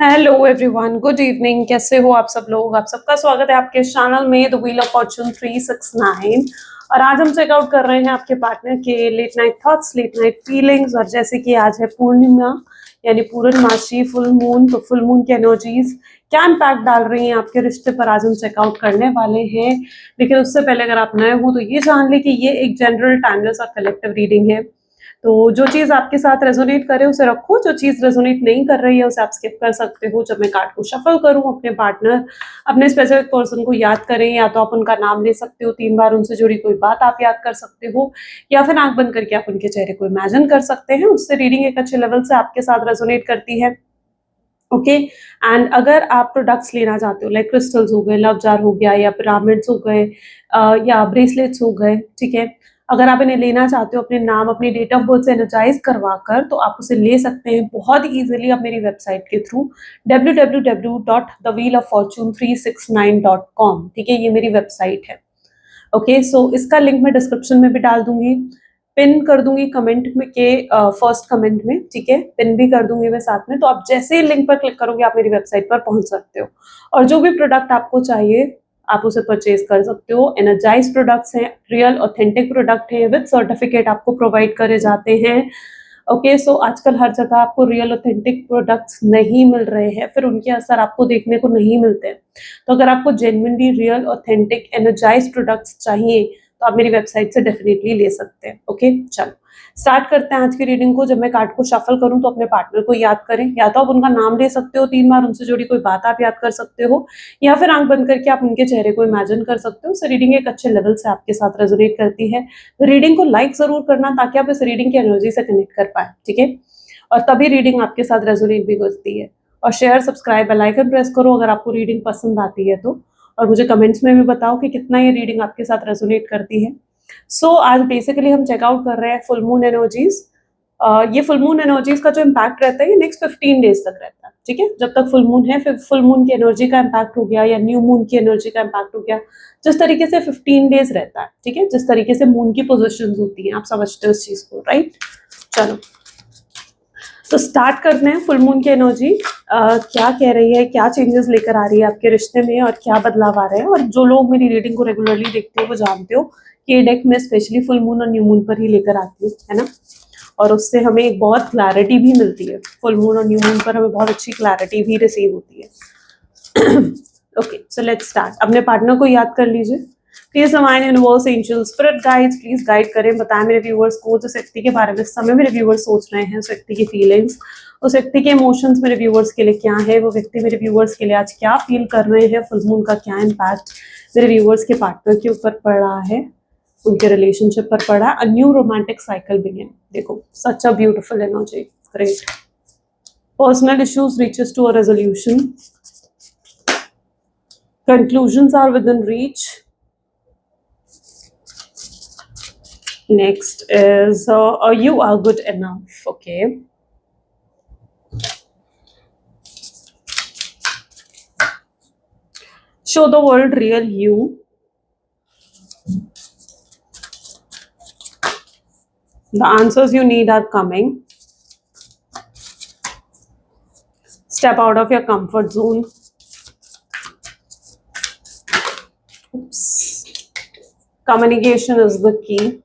Hello everyone, good evening. कैसे हो आप सब लोग? आप सबका स्वागत है आपके चैनल में द व्हील ऑफ फॉर्चून 369। और आज हम चेकआउट कर रहे हैं आपके पार्टनर के late night thoughts, late night feelings. और जैसे कि आज है पूर्णिमा यानी पूर्णमासी, फुल मून, तो फुल मून की एनर्जीज क्या इम्पैक्ट डाल रही हैं आपके रिश्ते पर, आज हम चेकआउट करने वाले हैं। लेकिन उससे पहले अगर आप नए हो तो ये जान लें कि ये एक जनरल, टाइमलेस और कलेक्टिव रीडिंग है। तो जो चीज आपके साथ रेजोनेट करे उसे रखो, जो चीज रेजोनेट नहीं कर रही है उसे आप स्किप कर सकते हो। जब मैं कार्ड को शफल करूं, अपने पार्टनर, अपने स्पेसिफिक पर्सन को याद करें, या तो आप उनका नाम ले सकते हो, 3 बार उनसे जुड़ी कोई बात आप याद कर सकते हो, या फिर आंख बंद करके आप उनके चेहरे को इमेजिन कर सकते हैं। उससे रीडिंग एक अच्छे लेवल से आपके साथ रेजोनेट करती है। ओके। एंड अगर आप प्रोडक्ट्स लेना चाहते हो, लाइक क्रिस्टल्स हो गए, लव जार हो गया, या पिरामिड्स हो गए, या ब्रेसलेट्स हो गए, ठीक है, अगर आप इन्हें लेना चाहते हो अपने नाम, अपनी डेट ऑफ बर्थ से एनर्जाइज करवा कर, तो आप उसे ले सकते हैं बहुत ईजिली आप मेरी वेबसाइट के थ्रू www.thewheeloffortune369.com। ठीक है, ये मेरी वेबसाइट है। ओके, सो इसका लिंक मैं डिस्क्रिप्शन में भी डाल दूंगी, पिन कर दूंगी कमेंट में के फर्स्ट कमेंट में। ठीक है, पिन भी कर दूंगी मैं साथ में। तो आप जैसे ही लिंक पर क्लिक करोगे आप मेरी वेबसाइट पर पहुंच सकते हो, और जो भी प्रोडक्ट आपको चाहिए आप उसे परचेज कर सकते हो। एनर्जाइज प्रोडक्ट्स हैं, रियल ऑथेंटिक प्रोडक्ट है, विद सर्टिफिकेट आपको प्रोवाइड करे जाते हैं। ओके, सो आजकल हर जगह आपको रियल ऑथेंटिक प्रोडक्ट्स नहीं मिल रहे हैं, फिर उनके असर आपको देखने को नहीं मिलते हैं। तो अगर आपको genuinely real authentic energise products चाहिए तो आप मेरी वेबसाइट से डेफिनेटली ले सकते हैं। ओके, चलो स्टार्ट करते हैं आज की रीडिंग को। जब मैं कार्ड को शफल करूं तो अपने पार्टनर को याद करें, या तो आप उनका नाम ले सकते हो, 3 बार उनसे जुड़ी कोई बात आप याद कर सकते हो, या फिर आंख बंद करके आप उनके चेहरे को इमेजिन कर सकते हो। रीडिंग एक अच्छे लेवल से आपके साथ रेजोनेट करती है। रीडिंग को लाइक जरूर करना ताकि आप इस रीडिंग की एनर्जी से कनेक्ट कर पाए, ठीक है, और तभी रीडिंग आपके साथ रेजोनेट भी करती है। और share, subscribe, bell icon press करो अगर आपको रीडिंग पसंद आती है तो, और मुझे कमेंट्स में भी बताओ कि कितना ये रीडिंग आपके साथ रेजोनेट करती है। आज बेसिकली हम चेकआउट कर रहे हैं फुल मून एनर्जीज। ये फुल मून एनर्जीज का जो इम्पैक्ट रहता है ये नेक्स्ट 15 डेज तक रहता है। ठीक है, जब तक फुल मून है, फिर फुल मून की एनर्जी का इम्पैक्ट हो गया या न्यू मून की एनर्जी का इम्पैक्ट हो गया, जिस तरीके से 15 डेज रहता है। ठीक है, जिस तरीके से मून की पोजिशन होती हैं, आप समझते हो इस चीज को, राइट? चलो तो स्टार्ट करते हैं। फुल मून की एनर्जी क्या कह रही है, क्या चेंजेस लेकर आ रही है आपके रिश्ते में, और क्या बदलाव आ रहे हैं। और जो लोग मेरी रीडिंग को रेगुलरली देखते हो वो जानते हो कि ये डेक मैं स्पेशली फुल मून और न्यू मून पर ही लेकर आती हूँ, है ना। और उससे हमें एक बहुत क्लैरिटी भी मिलती है। फुल मून और न्यू मून पर हमें बहुत अच्छी क्लैरिटी भी रिसीव होती है। Okay, so let's start. अपने पार्टनर को याद कर लीजिए। Please divine universe, angel, spirit guides please guide करें, बताएं मेरे व्यूअर्स को जिस व्यक्ति के बारे में इस समय मेरे व्यूअर्स सोच रहे हैं, उस व्यक्ति की फीलिंग्स, उस व्यक्ति के इमोशंस मेरे व्यूअर्स के लिए क्या है, वो व्यक्ति मेरे व्यूअर्स के लिए आज क्या फील कर रहे हैं, फुल मून का क्या इम्पैक्ट मेरे व्यूअर्स के पार्टनर के ऊपर पड़ रहा है, उनके रिलेशनशिप पर पड़ा। A new romantic cycle begin. देखो, such a beautiful energy, great. Personal issues reaches to a resolution, conclusions are within reach. Next is you are good enough. Okay, show the world real you. The answers you need are coming. Step out of your comfort zone. Oops. Communication is the key.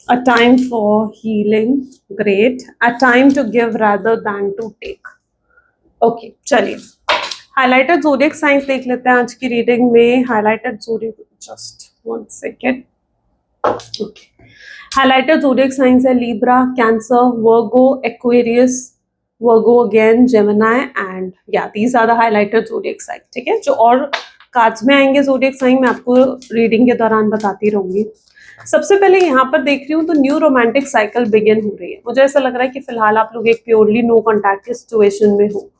A time for healing. Great. A time to give rather than to take. Okay, चलिए highlighted zodiac science देख लेते हैं आज की reading में। Highlighted zodiac, just 1 second. Okay, highlighted zodiac science है Libra, Cancer, Virgo, Aquarius, Virgo again, Gemini and या these are the highlighted zodiac sign. ठीक है, जो और कार्ड्स में आएंगे ज़ोडिएक साइन मैं आपको रीडिंग के दौरान बताती रहूंगी। सबसे पहले यहाँ पर देख रही हूँ तो न्यू रोमांटिक साइकिल बिगिन हो रही है। मुझे ऐसा लग रहा है कि फिलहाल आप लोग एक प्योरली नो कॉन्टैक्ट की सिचुएशन में हो।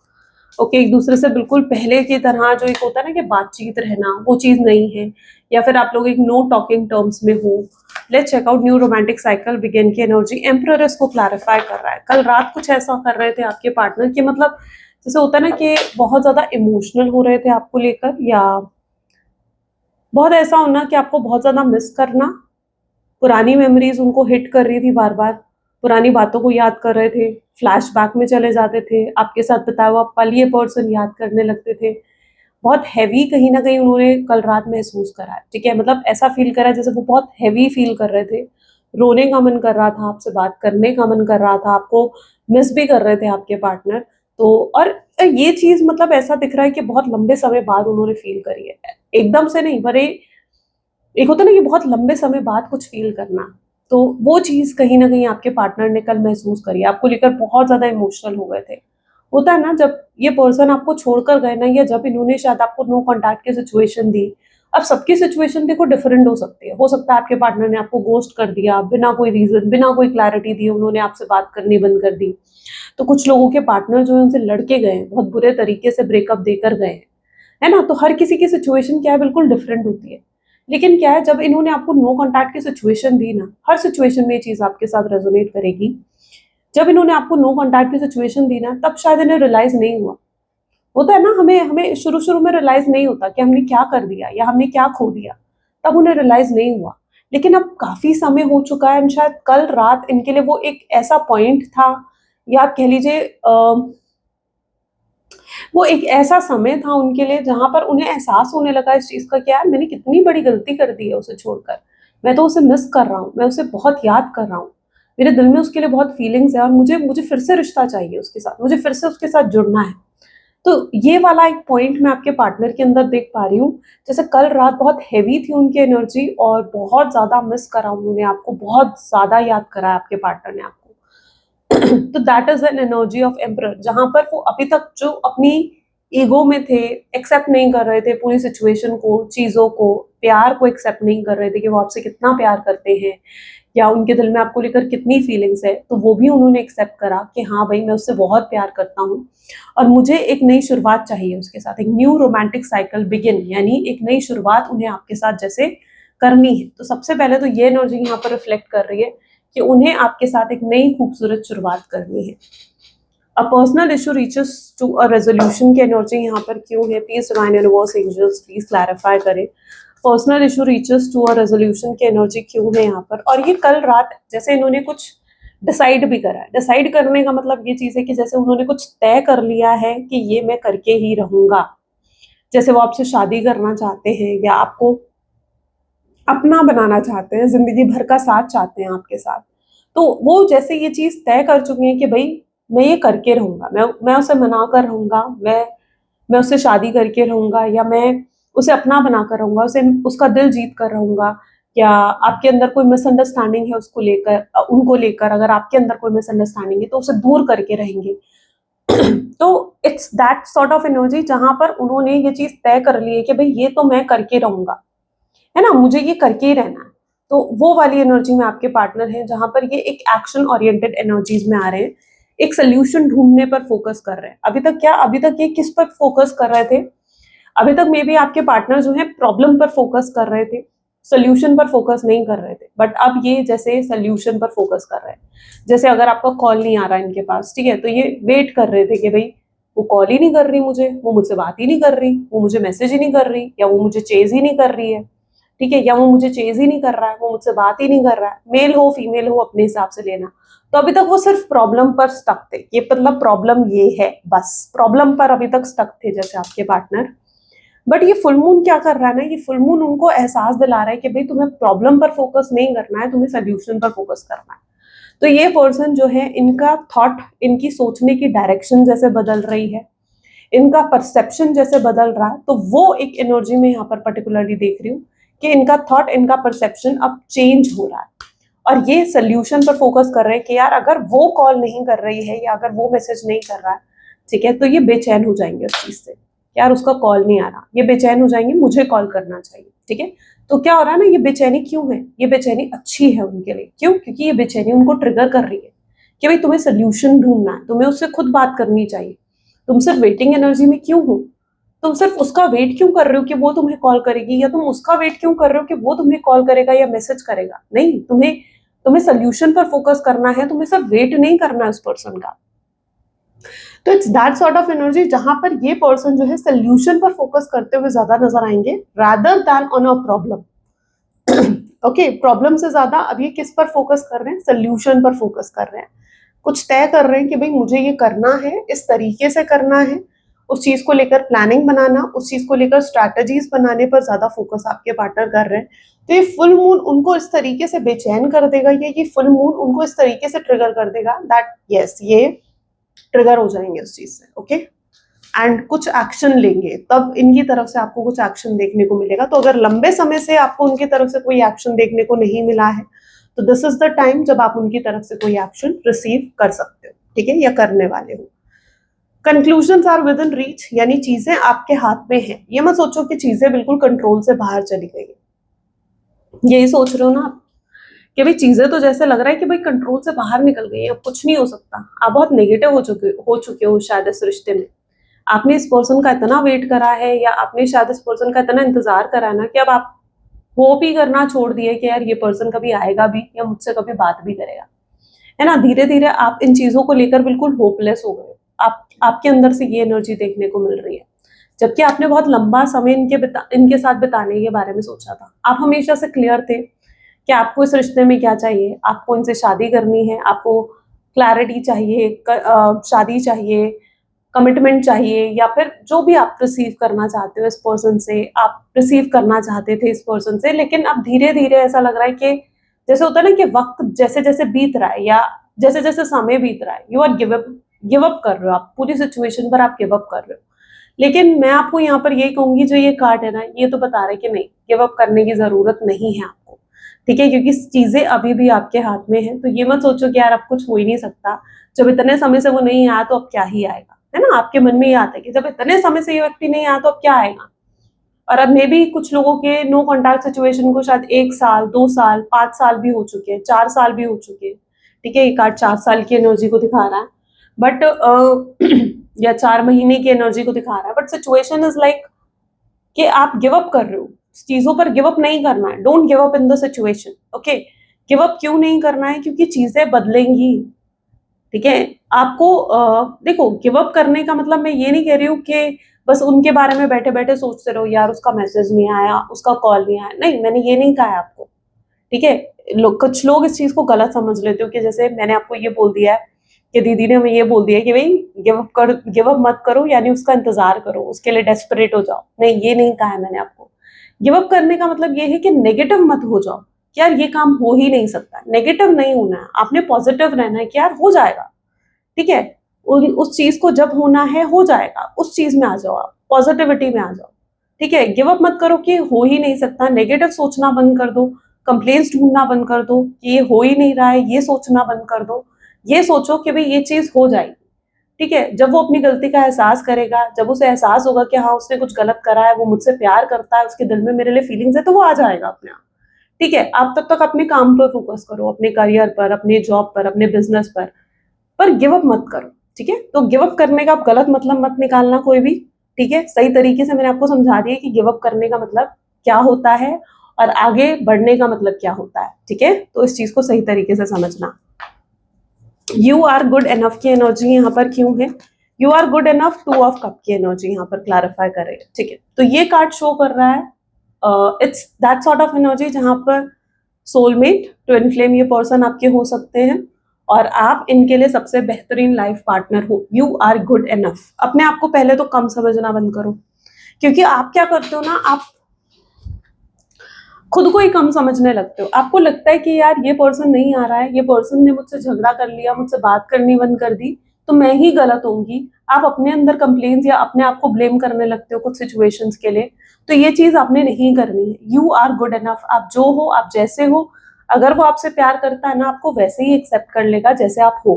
ओके, एक दूसरे से बिल्कुल पहले की तरह जो एक होता है ना कि बातचीत रहना, वो चीज नहीं है, या फिर आप लोग एक नो टॉकिंग टर्म्स में हो। Let's check out new romantic cycle begin की एनर्जी। एम्परर इसको क्लैरिफाई कर रहा है। कल रात कुछ ऐसा कर रहे थे आपके पार्टनर के, मतलब जैसे होता है ना कि बहुत ज्यादा इमोशनल हो रहे थे आपको लेकर, या बहुत ऐसा होना कि आपको बहुत ज्यादा मिस करना, पुरानी मेमोरीज उनको हिट कर रही थी बार बार, पुरानी बातों को याद कर रहे थे, फ्लैशबैक में चले जाते थे, आपके साथ बिताया हुआ पल ये पर्सन याद करने लगते थे। बहुत हैवी कहीं ना कहीं उन्होंने कल रात महसूस करा है, ठीक है, मतलब ऐसा फील करा जैसे वो बहुत हैवी फील कर रहे थे, रोने का मन कर रहा था, आपसे बात करने का मन कर रहा था, आपको मिस भी कर रहे थे आपके पार्टनर। तो और ये चीज मतलब ऐसा दिख रहा है कि बहुत लंबे समय बाद उन्होंने फील करी है, एकदम से नहीं, पर एक होता है ना कि बहुत लंबे समय बाद कुछ फील करना, तो वो चीज कहीं ना कहीं आपके पार्टनर ने कल महसूस करी, आपको लेकर बहुत ज्यादा इमोशनल हो गए थे। होता है ना जब ये पर्सन आपको छोड़कर गए ना, या जब इन्होंने शायद आपको नो कॉन्टैक्ट की सिचुएशन दी। अब सबकी सिचुएशन देखो डिफरेंट हो सकता है आपके पार्टनर ने आपको गोस्ट कर दिया बिना कोई रीजन, बिना कोई क्लैरिटी दी, उन्होंने आपसे बात करनी बंद कर दी। तो कुछ लोगों के पार्टनर जो है उनसे लड़के गए हैं, बहुत बुरे तरीके से ब्रेकअप देकर गए हैं, है ना। तो हर किसी की सिचुएशन क्या है, बिल्कुल डिफरेंट होती है। लेकिन क्या है, जब इन्होंने आपको नो कॉन्टैक्ट की सिचुएशन दी ना, हर सिचुएशन में ये चीज आपके साथ रेजोनेट करेगी। जब इन्होंने आपको नो कॉन्टैक्ट की सिचुएशन दी ना, तब शायद इन्हें रियलाइज नहीं हुआ। होता है ना, हमें हमें शुरू शुरू में रियलाइज नहीं होता कि हमने क्या कर दिया या हमने क्या खो दिया, तब उन्हें रियलाइज नहीं हुआ। लेकिन अब काफी समय हो चुका है, शायद कल रात इनके लिए वो एक ऐसा पॉइंट था, या आप कह लीजिए वो एक ऐसा समय था उनके लिए जहां पर उन्हें एहसास होने लगा इस चीज का कि यार मैंने कितनी बड़ी गलती कर दी है उसे छोड़कर। मैं तो उसे मिस कर रहा हूँ, मैं उसे बहुत याद कर रहा हूँ, मेरे दिल में उसके लिए बहुत फीलिंग्स है, और मुझे मुझे फिर से रिश्ता चाहिए उसके साथ, मुझे फिर से उसके साथ जुड़ना है। तो ये वाला एक पॉइंट मैं आपके पार्टनर के अंदर देख पा रही हूँ। जैसे कल रात बहुत हैवी थी उनकी एनर्जी, और बहुत ज्यादा मिस करा उन्होंने आपको, बहुत ज्यादा याद करा है आपके पार्टनर ने आपको। तो that is an energy of emperor, जहां पर वो अभी तक जो अपनी ईगो में थे, एक्सेप्ट नहीं कर रहे थे पूरी सिचुएशन को, चीजों को, प्यार को एक्सेप्ट नहीं कर रहे थे कि वो आपसे कितना प्यार करते हैं, या उनके दिल में आपको लेकर कितनी फीलिंग्स है। तो वो भी उन्होंने एक्सेप्ट करा कि हाँ भाई मैं उससे बहुत प्यार करता हूँ, और मुझे एक नई शुरुआत चाहिए उसके साथ, एक न्यू रोमांटिक साइकिल बिगिन, यानी एक नई शुरुआत उन्हें आपके साथ जैसे करनी है। तो सबसे पहले तो ये एनर्जी यहाँ पर रिफ्लेक्ट कर रही है कि उन्हें आपके साथ एक नई खूबसूरत शुरुआत करनी है। A personal issue reaches to a resolution की एनर्जी यहाँ पर क्यों है, please divine universe angels please clarify करें। Personal issue reaches to a resolution की एनर्जी क्यों है यहाँ पर, और ये कल रात जैसे इन्होंने कुछ डिसाइड भी करा है। डिसाइड करने का मतलब ये चीज है कि जैसे उन्होंने कुछ तय कर लिया है कि ये मैं करके ही रहूंगा। जैसे वो आपसे शादी करना चाहते हैं, या आपको अपना बनाना चाहते हैं, जिंदगी भर का साथ चाहते हैं आपके साथ। तो वो जैसे ये चीज तय कर चुके हैं कि भाई मैं ये करके रहूंगा, मैं उसे मना कर रहूंगा, मैं उससे शादी करके रहूंगा, या मैं उसे अपना बना कर रहूंगा, उसे उसका दिल जीत कर रहूंगा। या आपके अंदर कोई मिसअंडरस्टैंडिंग है उसको लेकर, उनको लेकर अगर आपके अंदर कोई मिसअंडरस्टैंडिंग है तो उसे दूर करके रहेंगे। तो it's that sort of energy जहां पर उन्होंने ये चीज तय कर ली है कि भाई ये तो मैं करके रहूंगा, है ना, मुझे ये करके ही रहना है। तो वो वाली एनर्जी में आपके पार्टनर हैं, जहां पर ये एक एक्शन ओरिएंटेड एनर्जीज में आ रहे हैं, एक सोल्यूशन ढूंढने पर फोकस कर रहे हैं। अभी तक ये किस पर फोकस कर रहे थे, अभी तक मे बी आपके पार्टनर जो है प्रॉब्लम पर फोकस कर रहे थे, सोल्यूशन पर फोकस नहीं कर रहे थे, बट अब ये जैसे सोल्यूशन पर फोकस कर रहे हैं। जैसे अगर आपका कॉल नहीं आ रहा है इनके पास, ठीक है, तो ये वेट कर रहे थे कि भाई वो कॉल ही नहीं कर रही मुझे, वो मुझसे बात ही नहीं कर रही, वो मुझे मैसेज ही नहीं कर रही, या वो मुझे चेज ही नहीं कर रही है, ठीक है, या वो मुझे चेज ही नहीं कर रहा है, वो मुझसे बात ही नहीं कर रहा है, मेल हो फीमेल हो अपने हिसाब से लेना। तो अभी तक वो सिर्फ प्रॉब्लम पर स्टक थे, ये मतलब प्रॉब्लम ये है, बस प्रॉब्लम पर अभी तक स्टक थे जैसे आपके पार्टनर। बट ये फुल मून क्या कर रहा है ना, ये फुल मून उनको एहसास दिला रहा है कि भाई तुम्हें प्रॉब्लम पर फोकस नहीं करना है, तुम्हें सोल्यूशन पर फोकस करना है। तो ये पर्सन जो है, इनका थॉट, इनकी सोचने की डायरेक्शन जैसे बदल रही है, इनका परसेप्शन जैसे बदल रहा है। तो वो एक एनर्जी में यहाँ पर पर्टिकुलरली देख रही हूँ कि इनका थॉट, इनका परसेप्शन अब चेंज हो रहा है, और ये सोल्यूशन पर फोकस कर रहे हैं कि यार अगर वो कॉल नहीं कर रही है, या अगर वो मैसेज नहीं कर रहा है, ठीक है, तो ये बेचैन हो जाएंगे उस चीज से, यार उसका कॉल नहीं आ रहा, ये बेचैन हो जाएंगे, मुझे कॉल करना चाहिए, ठीक है। तो क्या हो रहा है ना, ये बेचैनी क्यों है, ये बेचैनी अच्छी है उनके लिए, क्यों, क्योंकि ये बेचैनी उनको ट्रिगर कर रही है कि भाई तुम्हें सोल्यूशन ढूंढना है, तुम्हें उससे खुद बात करनी चाहिए। तुम सिर्फ वेटिंग एनर्जी में क्यों हो, तुम सिर्फ उसका वेट क्यों कर रहे हो कि वो तुम्हें कॉल करेगी, या तुम उसका वेट क्यों कर रहे हो कि वो तुम्हें कॉल करेगा या मैसेज करेगा। नहीं, तुम्हें तुम्हें सोल्यूशन पर फोकस करना है, तुम्हें सिर्फ वेट नहीं करना है उस पर्सन का। तो it's that sort of energy जहां पर ये पर्सन जो है सोल्यूशन पर फोकस करते हुए ज्यादा नजर आएंगे, rather than on a problem. Okay, problem से ज्यादा अब ये किस पर फोकस कर रहे हैं, सोल्यूशन पर फोकस कर रहे हैं, कुछ तय कर रहे हैं कि भाई मुझे ये करना है, इस तरीके से करना है, उस चीज को लेकर प्लानिंग बनाना, उस चीज को लेकर स्ट्रैटेजीज बनाने पर ज्यादा फोकस आपके पार्टनर कर रहे हैं। तो ये फुल मून उनको इस तरीके से बेचैन कर देगा, ये फुल मून उनको इस तरीके से ट्रिगर कर देगा दैट यस ये ट्रिगर हो जाएंगे उस चीज से। ओके, एंड कुछ एक्शन लेंगे, तब इनकी तरफ से आपको कुछ एक्शन देखने को मिलेगा। तो अगर लंबे समय से आपको उनकी तरफ से कोई एक्शन देखने को नहीं मिला है तो दिस इज द टाइम जब आप उनकी तरफ से कोई एक्शन रिसीव कर सकते हो, ठीक है, या करने वाले हो। Conclusions are within reach, यानी चीजें आपके हाथ में है। ये मत सोचो कि चीजें बिल्कुल कंट्रोल से बाहर चली गई, यही सोच रहे हो ना आप कि भाई चीजें तो जैसे लग रहा है कि भाई कंट्रोल से बाहर निकल गई है, अब कुछ नहीं हो सकता। आप बहुत नेगेटिव हो चुके हो शायद इस रिश्ते में। आपने इस पर्सन का इतना वेट करा है, या आपने शायद इस पर्सन का इतना इंतजार करा है ना, कि अब आप होप ही करना छोड़ दिए कि यार ये पर्सन कभी आएगा भी या मुझसे कभी बात भी करेगा, है ना। धीरे धीरे आप इन चीजों को लेकर बिल्कुल होपलेस हो गए। आपके अंदर से ये एनर्जी देखने को मिल रही है, जबकि आपने बहुत लंबा समय इनके साथ बिताने के बारे में सोचा था। आप हमेशा से क्लियर थे कि आपको इस रिश्ते में क्या चाहिए, आपको इनसे शादी करनी है, आपको क्लैरिटी चाहिए, शादी चाहिए, कमिटमेंट चाहिए, या फिर जो भी आप रिसीव करना चाहते हो इस पर्सन से, आप रिसीव करना चाहते थे इस पर्सन से। लेकिन अब धीरे धीरे ऐसा लग रहा है कि जैसे होता है ना कि वक्त जैसे जैसे बीत रहा है, या जैसे जैसे समय बीत रहा है, यू आर गिव अप कर रहे हो, आप पूरी सिचुएशन पर आप गिव अप कर रहे हो। लेकिन मैं आपको यहाँ पर यही कहूंगी, जो ये कार्ड है ना, ये तो बता रहे कि नहीं, गिव अप करने की जरूरत नहीं है आपको, ठीक है, क्योंकि चीजें अभी भी आपके हाथ में है। तो ये मत सोचो कि यार अब कुछ हो ही नहीं सकता, जब इतने समय से वो नहीं आया तो अब क्या ही आएगा, है ना। आपके मन में ये आता है कि जब इतने समय से ये व्यक्ति नहीं आया तो अब क्या आएगा। और अब मे भी कुछ लोगों के नो कॉन्टैक्ट सिचुएशन को शायद 1 साल, 2 साल, 5 साल भी हो चुके हैं, 4 साल भी हो चुके हैं, ठीक है। ये कार्ड 4 साल की एनर्जी को दिखा रहा है, बट या 4 महीने की एनर्जी को दिखा रहा है, बट सिचुएशन इज लाइक कि आप गिव अप कर रहे हो। चीजों पर गिव अप नहीं करना है, don't give up in the situation. Okay, give up क्यों नहीं करना है, क्योंकि चीजें बदलेंगी, ठीक है। आपको देखो, गिव अप करने का मतलब मैं ये नहीं कह रही हूँ कि बस उनके बारे में बैठे बैठे सोचते रहो यार उसका मैसेज नहीं आया, उसका कॉल नहीं आया। नहीं, मैंने ये नहीं कहा है आपको, ठीक है। कुछ लोग इस चीज को गलत समझ लेते हो कि जैसे मैंने आपको ये बोल दिया है कि दीदी ने हमें ये बोल दिया है कि भाई गिव अप मत करो, यानी उसका इंतजार करो, उसके लिए डेस्परेट हो जाओ। नहीं, ये नहीं कहा है मैंने आपको। गिव अप करने का मतलब ये है कि नेगेटिव मत हो जाओ कि यार ये काम हो ही नहीं सकता। नेगेटिव नहीं होना है, आपने पॉजिटिव रहना है कि यार हो जाएगा, ठीक है। उस चीज को जब होना है हो जाएगा, उस चीज में आ जाओ, आप पॉजिटिविटी में आ जाओ, ठीक है। गिव अप मत करो कि हो ही नहीं सकता, नेगेटिव सोचना बंद कर दो, कंप्लेंट्स ढूंढना बंद कर दो कि ये हो ही नहीं रहा है, ये सोचना बंद कर दो। ये सोचो कि भाई ये चीज हो जाएगी, ठीक है। जब वो अपनी गलती का एहसास करेगा, जब उसे एहसास होगा कि हाँ उसने कुछ गलत करा है, वो मुझसे प्यार करता है, उसके दिल में मेरे लिए फीलिंग्स है, तो वो आ जाएगा अपने आप, ठीक है। आप तब तक अपने काम पर फोकस करो, अपने करियर पर, अपने जॉब पर, अपने बिजनेस पर गिव अप मत करो, ठीक है। तो गिव अप करने का आप गलत मतलब मत निकालना कोई भी, ठीक है। सही तरीके से मैंने आपको समझा दिया कि गिव अप करने का मतलब क्या होता है और आगे बढ़ने का मतलब क्या होता है, ठीक है। तो इस चीज को सही तरीके से समझना। यू आर गुड एनफ की एनर्जी यहाँ पर क्यों है, you are good enough, 2 of cup की एनर्जी यहाँ पर क्लैरिफाई कर रही है, ठीक है। तो ये कार्ड शो कर रहा है it's that sort of energy जहां पर सोलमेट, ट्विन फ्लेम ये पर्सन आपके हो सकते हैं और आप इनके लिए सबसे बेहतरीन लाइफ पार्टनर हो। You are good enough. अपने आप को पहले तो कम समझना बंद करो, क्योंकि आप क्या करते हो ना, आप खुद को ही कम समझने लगते हो। आपको लगता है कि यार ये पर्सन नहीं आ रहा है, ये पर्सन ने मुझसे झगड़ा कर लिया, मुझसे बात करनी बंद कर दी, तो मैं ही गलत होंगी। आप अपने अंदर कंप्लेन्स या अपने आप को ब्लेम करने लगते हो कुछ सिचुएशंस के लिए। तो ये चीज आपने नहीं करनी है। You are good enough. आप जो हो, आप जैसे हो, अगर वो आपसे प्यार करता है ना, आपको वैसे ही एक्सेप्ट कर लेगा जैसे आप हो,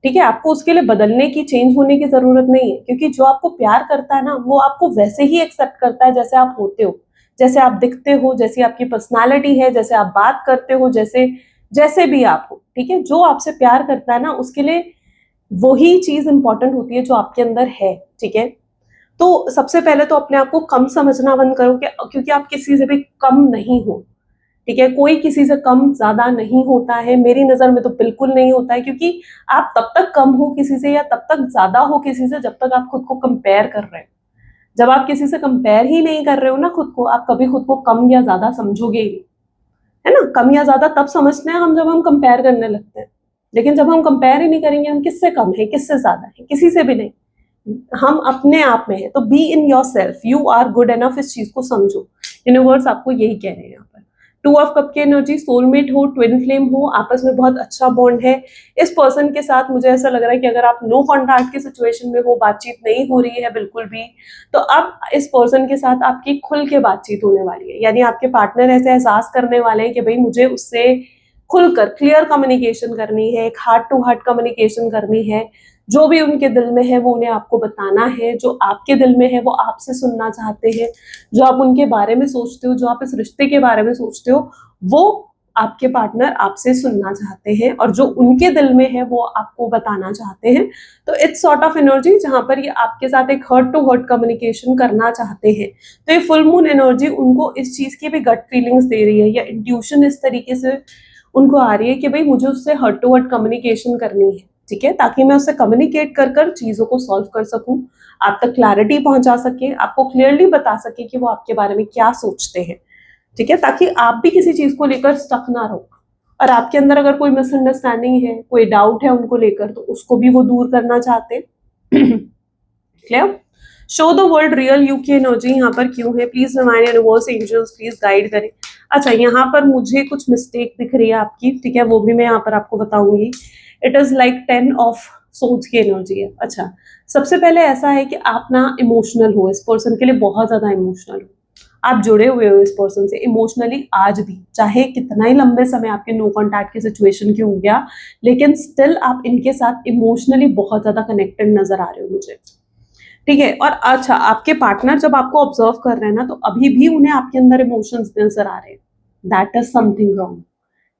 ठीक है। आपको उसके लिए बदलने की, चेंज होने की जरूरत नहीं है, क्योंकि जो आपको प्यार करता है ना, वो आपको वैसे ही एक्सेप्ट करता है जैसे आप होते हो, जैसे आप दिखते हो, जैसी आपकी पर्सनालिटी है, जैसे आप बात करते हो, जैसे जैसे भी आप हो, ठीक है। जो आपसे प्यार करता है ना, उसके लिए वही चीज इंपॉर्टेंट होती है जो आपके अंदर है, ठीक है। तो सबसे पहले तो अपने आप को कम समझना बंद करो, क्योंकि आप किसी से भी कम नहीं हो, ठीक है। कोई किसी से कम ज्यादा नहीं होता है, मेरी नजर में तो बिल्कुल नहीं होता है, क्योंकि आप तब तक कम हो किसी से या तब तक ज्यादा हो किसी से जब तक आप खुद को कंपेयर कर रहे हो। जब आप किसी से कंपेयर ही नहीं कर रहे हो ना खुद को, आप कभी खुद को कम या ज्यादा समझोगे ही नहीं, है ना। कम या ज्यादा तब समझते हैं हम जब हम कंपेयर करने लगते हैं, लेकिन जब हम कंपेयर ही नहीं करेंगे हम किससे कम है किससे ज्यादा है, किसी से भी नहीं, हम अपने आप में है। तो be in yourself, you are good enough, इस चीज को समझो। यूनिवर्स आपको यही कह रहे हैं यहाँ पर। टू ऑफ कप की एनर्जी, सोलमेट हो, ट्विन फ्लेम हो, आपस में बहुत अच्छा बॉन्ड है। इस पर्सन के साथ मुझे ऐसा लग रहा है कि अगर आप नो कॉन्टैक्ट की सिचुएशन में हो, बातचीत नहीं हो रही है बिल्कुल भी, तो अब इस पर्सन के साथ आपकी खुल के बातचीत होने वाली है। यानी आपके पार्टनर ऐसे एहसास करने वाले हैं कि भाई मुझे उससे खुलकर क्लियर कम्युनिकेशन करनी है, एक हार्ट टू हार्ट कम्युनिकेशन करनी है। जो भी उनके दिल में है वो उन्हें आपको बताना है, जो आपके दिल में है वो आपसे सुनना चाहते हैं, जो आप उनके बारे में सोचते हो, जो आप इस रिश्ते के बारे में सोचते हो, वो आपके पार्टनर आपसे सुनना चाहते हैं, और जो उनके दिल में है वो आपको बताना चाहते हैं। तो इट्स सॉर्ट ऑफ एनर्जी जहां पर ये आपके साथ एक हर्ट टू हर्ट कम्युनिकेशन करना चाहते हैं। तो ये फुल मून एनर्जी उनको इस चीज की भी गट फीलिंग्स दे रही है, या इंट्यूशन इस तरीके से उनको आ रही है कि भाई मुझे उससे हर्ट टू हर्ट कम्युनिकेशन करनी है, ठीक है, ताकि मैं उससे कम्युनिकेट कर कर चीजों को सॉल्व कर सकूं, आप तक क्लैरिटी पहुंचा सके, आपको क्लियरली बता सके कि वो आपके बारे में क्या सोचते हैं, ठीक है, ताकि आप भी किसी चीज को लेकर स्टक ना रहो। और आपके अंदर अगर कोई मिसअंडरस्टैंडिंग है, कोई डाउट है उनको लेकर, तो उसको भी वो दूर करना चाहते हैं। Clear. Show the world real you की एनर्जी यहाँ पर क्यों है, please remind universe, angels please guide करें। अच्छा, यहाँ पर मुझे कुछ मिस्टेक दिख रही है आपकी, ठीक है, वो भी मैं यहाँ पर आपको बताऊंगी। इट इज लाइक 10 ऑफ सोच की एनर्जी है। अच्छा, सबसे पहले ऐसा है कि आप ना इमोशनल हो, इस पर्सन के लिए बहुत ज्यादा इमोशनल हो, आप जुड़े हुए हो इस पर्सन से इमोशनली आज भी, चाहे कितना ही लंबे समय आपके नो कॉन्टैक्ट की सिचुएशन क्यों हो गया, लेकिन स्टिल आप इनके साथ इमोशनली बहुत ज्यादा कनेक्टेड नजर आ रहे हो मुझे, ठीक है। और अच्छा, आपके पार्टनर जब आपको ऑब्जर्व कर रहे हैं ना, तो अभी भी उन्हें आपके अंदर इमोशंस नजर आ रहे हैं, दैट इज समथिंग रॉन्ग,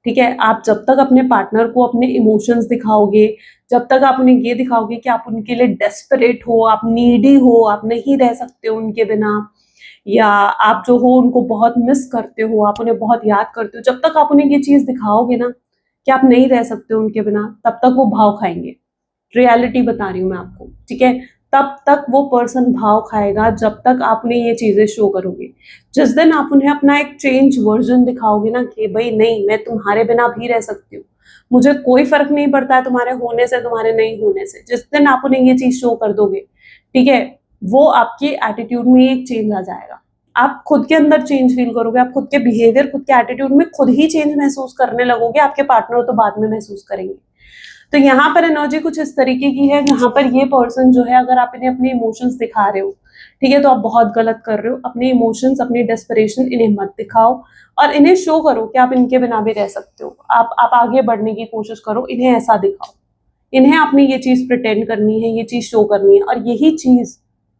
ठीक है। आप जब तक अपने पार्टनर को अपने इमोशंस दिखाओगे, जब तक आप उन्हें ये दिखाओगे कि आप उनके लिए डेस्परेट हो, आप नीडी हो, आप नहीं रह सकते हो उनके बिना, या आप जो हो उनको बहुत मिस करते हो, आप उन्हें बहुत याद करते हो, जब तक आप उन्हें ये चीज दिखाओगे ना कि आप नहीं रह सकते हो उनके बिना, तब तक वो भाव खाएंगे। रियलिटी बता रही हूँ मैं आपको, ठीक है। तब तक वो पर्सन भाव खाएगा जब तक आप उन्हें ये चीजें शो करोगे। जिस दिन आप उन्हें अपना एक चेंज वर्जन दिखाओगे ना कि भाई नहीं, मैं तुम्हारे बिना भी रह सकती हूँ, मुझे कोई फर्क नहीं पड़ता है तुम्हारे होने से तुम्हारे नहीं होने से, जिस दिन आप उन्हें ये चीज शो कर दोगे, ठीक है, वो आपके एटीट्यूड में एक चेंज आ जाएगा। आप खुद के अंदर चेंज फील करोगे, आप खुद के बिहेवियर, खुद के एटीट्यूड में खुद ही चेंज महसूस करने लगोगे, आपके पार्टनर तो बाद में महसूस करेंगे। तो यहाँ पर एनर्जी कुछ इस तरीके की है जहां पर ये पर्सन जो है, अगर आप इन्हें अपने इमोशंस दिखा रहे हो, ठीक है, तो आप बहुत गलत कर रहे हो। अपने इमोशंस, अपनी डेस्परेशन इन्हें मत दिखाओ, और इन्हें शो करो कि आप इनके बिना भी रह सकते हो, आप आगे बढ़ने की कोशिश करो, इन्हें ऐसा दिखाओ, इन्हें अपनी ये चीज प्रिटेंड करनी है, ये चीज शो करनी है, और यही चीज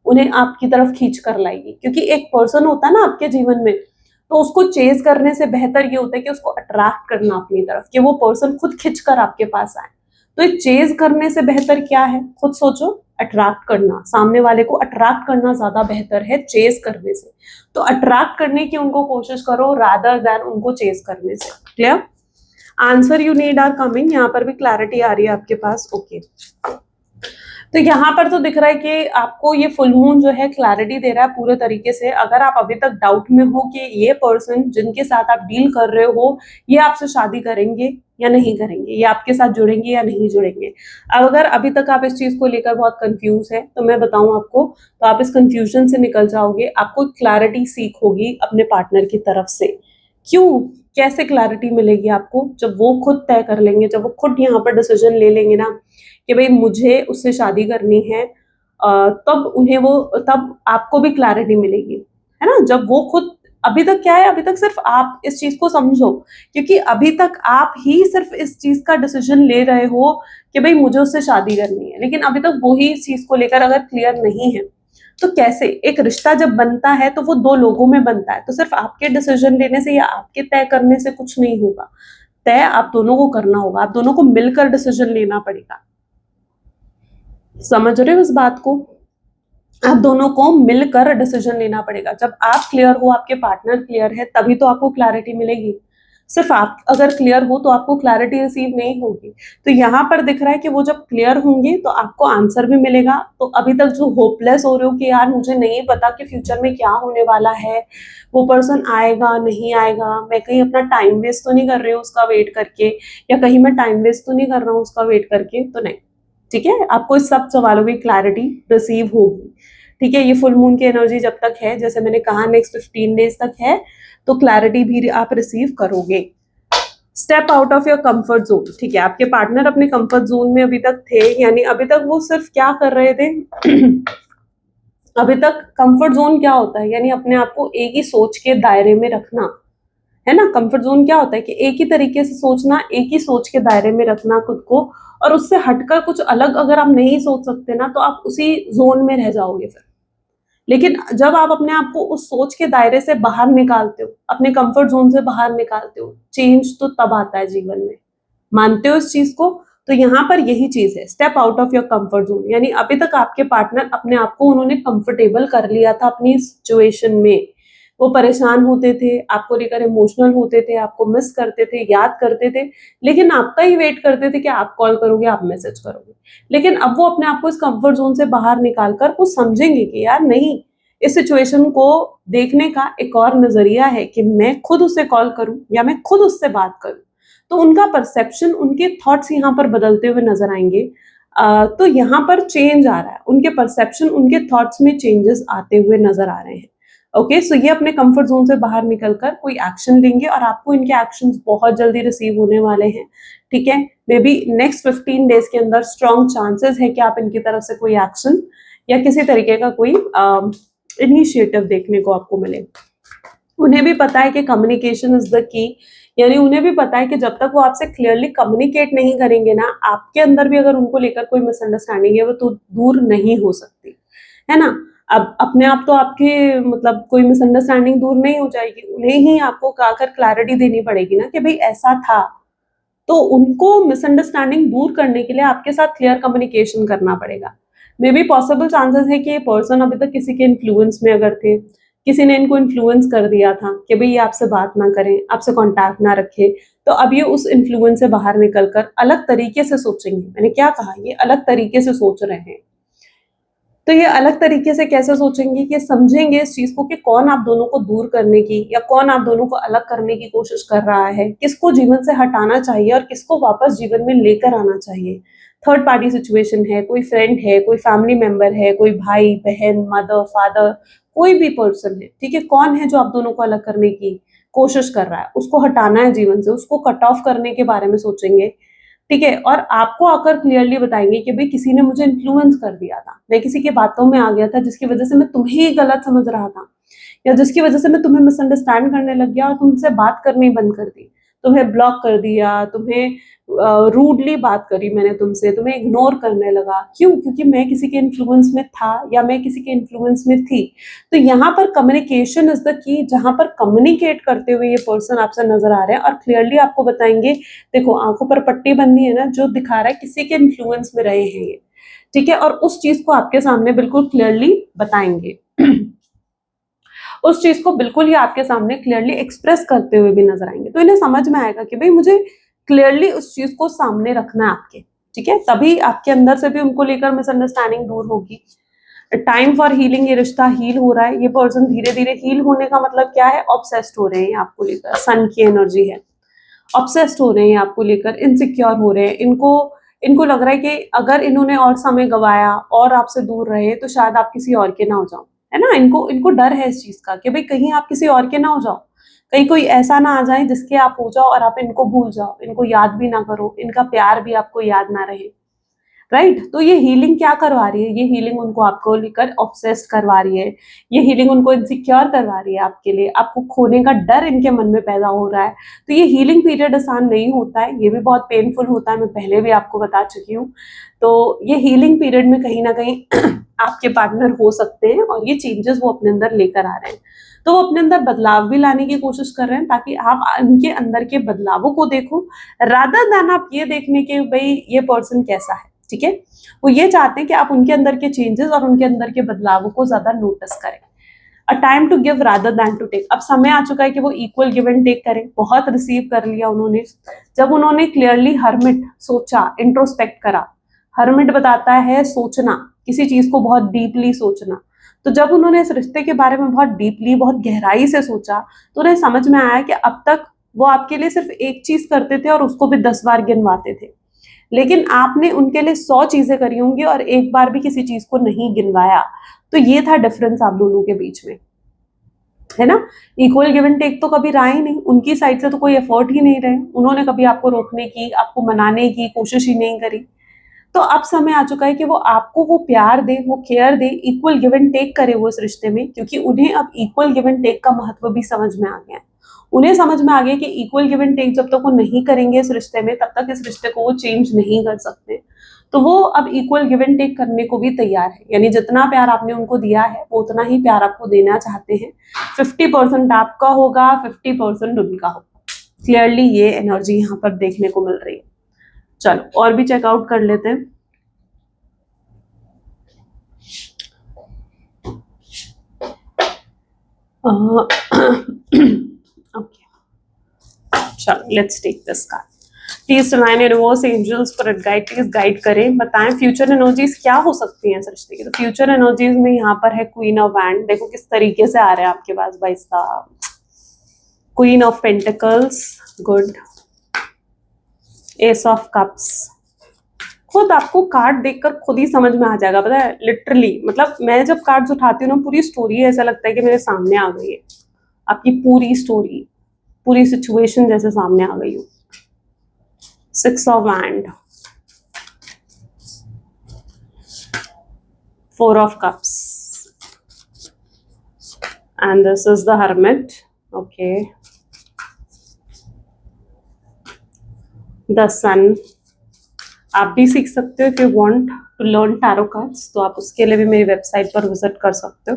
उन्हें आपकी तरफ खींच कर लाएगी। क्योंकि एक पर्सन होता है ना आपके जीवन में, तो उसको चेज करने से बेहतर ये होता है कि उसको अट्रैक्ट करना अपनी तरफ, कि वो पर्सन खुद खिंच कर आपके पास आए। तो ये चेज करने से बेहतर क्या है, खुद सोचो, अट्रैक्ट करना, सामने वाले को अट्रैक्ट करना ज्यादा बेहतर है चेज करने से। तो अट्रैक्ट करने की उनको कोशिश करो रादर देन उनको चेज करने से। Clear. Answer you need are coming, यहाँ पर भी क्लैरिटी आ रही है आपके पास, ओके। तो यहाँ पर तो दिख रहा है कि आपको ये फुल मून जो है क्लैरिटी दे रहा है पूरे तरीके से। अगर आप अभी तक डाउट में हो कि ये पर्सन जिनके साथ आप डील कर रहे हो, ये आपसे शादी करेंगे या नहीं करेंगे, ये आपके साथ जुड़ेंगे या नहीं जुड़ेंगे, अब अगर अभी तक आप इस चीज को लेकर बहुत कंफ्यूज है, तो मैं बताऊं आपको, तो आप इस कंफ्यूजन से निकल जाओगे। आपको क्लैरिटी सीख होगी अपने पार्टनर की तरफ से। क्यों, कैसे क्लैरिटी मिलेगी आपको, जब वो खुद तय कर लेंगे, जब वो खुद यहाँ पर डिसीजन ले लेंगे ना कि भाई मुझे उससे शादी करनी है, तब उन्हें वो, तब आपको भी क्लैरिटी मिलेगी, है ना। जब वो खुद, अभी तक क्या है, अभी तक सिर्फ आप इस चीज को समझो, क्योंकि अभी तक आप ही सिर्फ इस चीज का डिसीजन ले रहे हो कि भाई मुझे उससे शादी करनी है, लेकिन अभी तक वो ही इस चीज को लेकर अगर क्लियर नहीं है, तो कैसे। एक रिश्ता जब बनता है तो वो दो लोगों में बनता है, तो सिर्फ आपके डिसीजन लेने से या आपके तय करने से कुछ नहीं होगा। तय आप दोनों को करना होगा, आप दोनों को मिलकर डिसीजन लेना पड़ेगा। समझ रहे हो इस बात को, आप दोनों को मिलकर डिसीजन लेना पड़ेगा। जब आप क्लियर हो, आपके पार्टनर क्लियर है, तभी तो आपको क्लैरिटी मिलेगी। सिर्फ आप अगर क्लियर हो तो आपको क्लैरिटी रिसीव नहीं होगी। तो यहाँ पर दिख रहा है कि वो जब क्लियर होंगे तो आपको आंसर भी मिलेगा। तो अभी तक जो होपलेस हो रहे हो कि यार मुझे नहीं पता कि फ्यूचर में क्या होने वाला है, वो पर्सन आएगा नहीं आएगा, मैं कहीं अपना टाइम वेस्ट तो नहीं कर रही हूँ उसका वेट करके, या कहीं मैं टाइम वेस्ट तो नहीं कर रहा हूँ उसका वेट करके, तो नहीं। ठीक है, आपको इस सब सवालों की क्लैरिटी रिसीव होगी। ठीक है, ये फुल मून की एनर्जी जब तक है, जैसे मैंने कहा नेक्स्ट 15 डेज तक है, तो क्लैरिटी भी आप रिसीव करोगे। Step out of your comfort zone. ठीक है, आपके पार्टनर अपने कंफर्ट जोन में अभी तक थे, यानी अभी तक वो सिर्फ क्या कर रहे थे अभी तक कंफर्ट जोन क्या होता है, यानी अपने आप को एक ही सोच के दायरे में रखना, है ना। कंफर्ट जोन क्या होता है कि एक ही तरीके से सोचना, एक ही सोच के दायरे में रखना खुद को, और उससे हटकर कुछ अलग अगर आप नहीं सोच सकते ना, तो आप उसी जोन में रह जाओगे फिर। लेकिन जब आप अपने आप को उस सोच के दायरे से बाहर निकालते हो, अपने कंफर्ट जोन से बाहर निकालते हो, चेंज तो तब आता है जीवन में। मानते हो इस चीज को? तो यहाँ पर यही चीज है, step out of your comfort zone. यानी अभी तक आपके पार्टनर अपने आप को उन्होंने कंफर्टेबल कर लिया था अपनी सिचुएशन में। वो परेशान होते थे, आपको लेकर इमोशनल होते थे, आपको मिस करते थे, याद करते थे, लेकिन आपका ही वेट करते थे कि आप कॉल करोगे, आप मैसेज करोगे। लेकिन अब वो अपने आप को इस कंफर्ट जोन से बाहर निकालकर वो समझेंगे कि यार नहीं, इस सिचुएशन को देखने का एक और नजरिया है कि मैं खुद उसे कॉल करूं या मैं खुद उससे बात करूं। तो उनका परसेप्शन, उनके थॉट्स यहाँ पर बदलते हुए नजर आएंगे। तो यहाँ पर चेंज आ रहा है, उनके परसेप्शन, उनके थॉट्स में चेंजेस आते हुए नजर आ रहे हैं। ओके, सो ये अपने कंफर्ट जोन से बाहर निकलकर कोई एक्शन लेंगे, और आपको इनके एक्शंस बहुत जल्दी रिसीव होने वाले हैं। ठीक है, मे बी नेक्स्ट 15 डेज के अंदर स्ट्रॉन्ग चांसेस है कि आप इनकी तरफ से कोई एक्शन या किसी तरीके का कोई इनिशिएटिव देखने को आपको मिले। उन्हें भी पता है कि कम्युनिकेशन इज द की, यानी उन्हें भी पता है कि जब तक वो आपसे क्लियरली कम्युनिकेट नहीं करेंगे ना, आपके अंदर भी अगर उनको लेकर कोई मिसअंडरस्टैंडिंग है वो तो दूर नहीं हो सकती, है ना। अब अपने आप तो आपके मतलब कोई मिसअंडरस्टैंडिंग दूर नहीं हो जाएगी, उन्हें ही आपको आकर क्लैरिटी देनी पड़ेगी ना कि भाई ऐसा था। तो उनको मिसअंडरस्टैंडिंग दूर करने के लिए आपके साथ क्लियर कम्युनिकेशन करना पड़ेगा। मे बी पॉसिबल चांसेस है कि ये पर्सन अभी तक किसी के इन्फ्लुएंस में अगर थे, किसी ने इनको इन्फ्लुएंस कर दिया था कि भाई ये आपसे बात ना करें, आपसे कांटेक्ट ना रखे, तो अब ये उस इन्फ्लुएंस से बाहर निकलकर अलग तरीके से सोचेंगे। मैंने क्या कहा, ये अलग तरीके से सोच रहे हैं। तो ये अलग तरीके से कैसे सोचेंगे कि समझेंगे इस चीज को कि कौन आप दोनों को दूर करने की या कौन आप दोनों को अलग करने की कोशिश कर रहा है, किसको जीवन से हटाना चाहिए और किसको वापस जीवन में लेकर आना चाहिए। थर्ड पार्टी सिचुएशन है, कोई फ्रेंड है, कोई फैमिली मेंबर है, कोई भाई बहन, मदर फादर, कोई भी पर्सन है। ठीक है, कौन है जो आप दोनों को अलग करने की कोशिश कर रहा है, उसको हटाना है जीवन से, उसको कट ऑफ करने के बारे में सोचेंगे। ठीक है, और आपको आकर क्लियरली बताएंगे कि भाई किसी ने मुझे इन्फ्लुएंस कर दिया था, मैं किसी की बातों में आ गया था जिसकी वजह से मैं तुम्हें ही गलत समझ रहा था, या जिसकी वजह से मैं तुम्हें मिसअंडरस्टैंड करने लग गया और तुमसे बात करनी बंद कर दी, तुम्हें ब्लॉक कर दिया, तुम्हें रूडली बात करी मैंने तुमसे, तुम्हें इग्नोर करने लगा। क्यों? क्योंकि मैं किसी के इन्फ्लुएंस में था या मैं किसी के इन्फ्लुएंस में थी। तो यहाँ पर कम्युनिकेशन इज द की, जहां पर कम्युनिकेट करते हुए ये पर्सन आपसे नजर आ रहे हैं और क्लियरली आपको बताएंगे, देखो आंखों पर पट्टी बंदी है ना, जो दिखा रहा है किसी के इन्फ्लुएंस में रहे हैं ये। ठीक है, और उस चीज को आपके सामने बिल्कुल क्लियरली बताएंगे उस चीज को बिल्कुल ही आपके सामने क्लियरली एक्सप्रेस करते हुए भी नजर आएंगे। तो इन्हें समझ में आएगा कि भाई मुझे क्लियरली उस चीज को सामने रखना है आपके। ठीक है, तभी आपके अंदर से भी उनको लेकर मिसअंडरस्टैंडिंग दूर होगी। टाइम फॉर हीलिंग, ये रिश्ता हील हो रहा है, ये पर्सन धीरे धीरे हील होने का मतलब क्या है, ऑब्सेस्ड हो रहे हैं आपको लेकर, सन की एनर्जी है, ऑब्सेस्ड हो रहे हैं आपको लेकर, इनसिक्योर हो रहे हैं, इनको इनको लग रहा है कि अगर इन्होंने और समय गवाया और आपसे दूर रहे तो शायद आप किसी और के ना हो जाओ, है ना। इनको इनको डर है इस चीज का कि भाई कहीं आप किसी और के ना हो जाओ, कहीं कोई ऐसा ना आ जाए जिसके आप हो जाओ और आप इनको भूल जाओ, इनको याद भी ना करो, इनका प्यार भी आपको याद ना रहे। राइट, तो ये हीलिंग क्या करवा रही है, ये हीलिंग उनको आपको लेकर ऑब्सेस्ड करवा रही है, ये हीलिंग उनको इनसिक्योर करवा रही है आपके लिए, आपको खोने का डर इनके मन में पैदा हो रहा है। तो ये हीलिंग पीरियड आसान नहीं होता है, ये भी बहुत पेनफुल होता है, मैं पहले भी आपको बता चुकी हूँ। तो ये हीलिंग पीरियड में कहीं ना कहीं आपके पार्टनर हो सकते हैं और ये चेंजेस वो अपने अंदर लेकर आ रहे हैं। तो वो अपने अंदर बदलाव भी लाने की कोशिश कर रहे हैं ताकि आप उनके अंदर के बदलावों को देखो, रादर देन आप ये देखने के भाई ये पर्सन कैसा है। ठीक है, वो ये चाहते हैं कि आप उनके अंदर के चेंजेस और उनके अंदर के बदलावों को ज्यादा नोटिस करें। A time to give rather than to take. अब समय आ चुका है कि वो इक्वल गिव एंड टेक करें। बहुत रिसीव कर लिया उन्होंने। जब उन्होंने क्लियरली हर्मिट सोचा, इंट्रोस्पेक्ट करा, हर्मिट बताता है सोचना, किसी चीज को बहुत डीपली सोचना। तो जब उन्होंने इस रिश्ते के बारे में बहुत डीपली, बहुत गहराई से सोचा, तो उन्हें समझ में आया कि अब तक वो आपके लिए सिर्फ एक चीज करते थे और उसको भी 10 बार गिनवाते थे, लेकिन आपने उनके लिए 100 चीजें करी होंगी और एक बार भी किसी चीज को नहीं गिनवाया। तो ये था डिफरेंस आप दोनों के बीच में, है ना। इक्वल गिव एंड टेक तो कभी रहा ही नहीं, उनकी साइड से तो कोई एफर्ट ही नहीं रहे, उन्होंने कभी आपको रोकने की, आपको मनाने की कोशिश ही नहीं करी। तो अब समय आ चुका है कि वो आपको वो प्यार दे, वो केयर दे, इक्वल गिव एंड टेक करे वो इस रिश्ते में, क्योंकि उन्हें अब इक्वल गिव एंड टेक का महत्व भी समझ में आ गया है। उन्हें समझ में आ गया कि इक्वल गिव एंड टेक जब तक वो नहीं करेंगे इस रिश्ते में, तब तक इस रिश्ते को वो चेंज नहीं कर सकते। तो वो अब इक्वल गिव एंड टेक करने को भी तैयार है, यानी जितना प्यार आपने उनको दिया है वो उतना ही प्यार आपको देना चाहते हैं। 50% आपका होगा, 50% उनका होगा। क्लियरली ये एनर्जी यहाँ पर देखने को मिल रही है। चलो और भी चेकआउट कर लेते हैं। Okay, चलो let's take this card. Please divine universe angels spirit guide, please guide करें, बताएं फ्यूचर एनर्जीज क्या हो सकती हैं इस रिश्ते की। तो फ्यूचर एनर्जीज में यहाँ पर है क्वीन ऑफ वैंड। देखो किस तरीके से आ रहे हैं आपके पास भाई साहब। Queen of pentacles, good. S of cups. खुद आपको कार्ड देखकर खुद ही समझ में आ जाएगा, पता है, लिटरली। मतलब मैं जब कार्ड्स उठाती हूँ ना, पूरी स्टोरी ऐसा लगता है कि मेरे सामने आ गई है, आपकी पूरी स्टोरी, पूरी सिचुएशन जैसे सामने आ गई हो। 6 of Wands, 4 of Cups, and this is the Hermit. Okay, the Sun. आप भी सीख सकते हो, if you want to learn tarot cards, तो आप उसके लिए भी मेरी वेबसाइट पर विजिट कर सकते हो।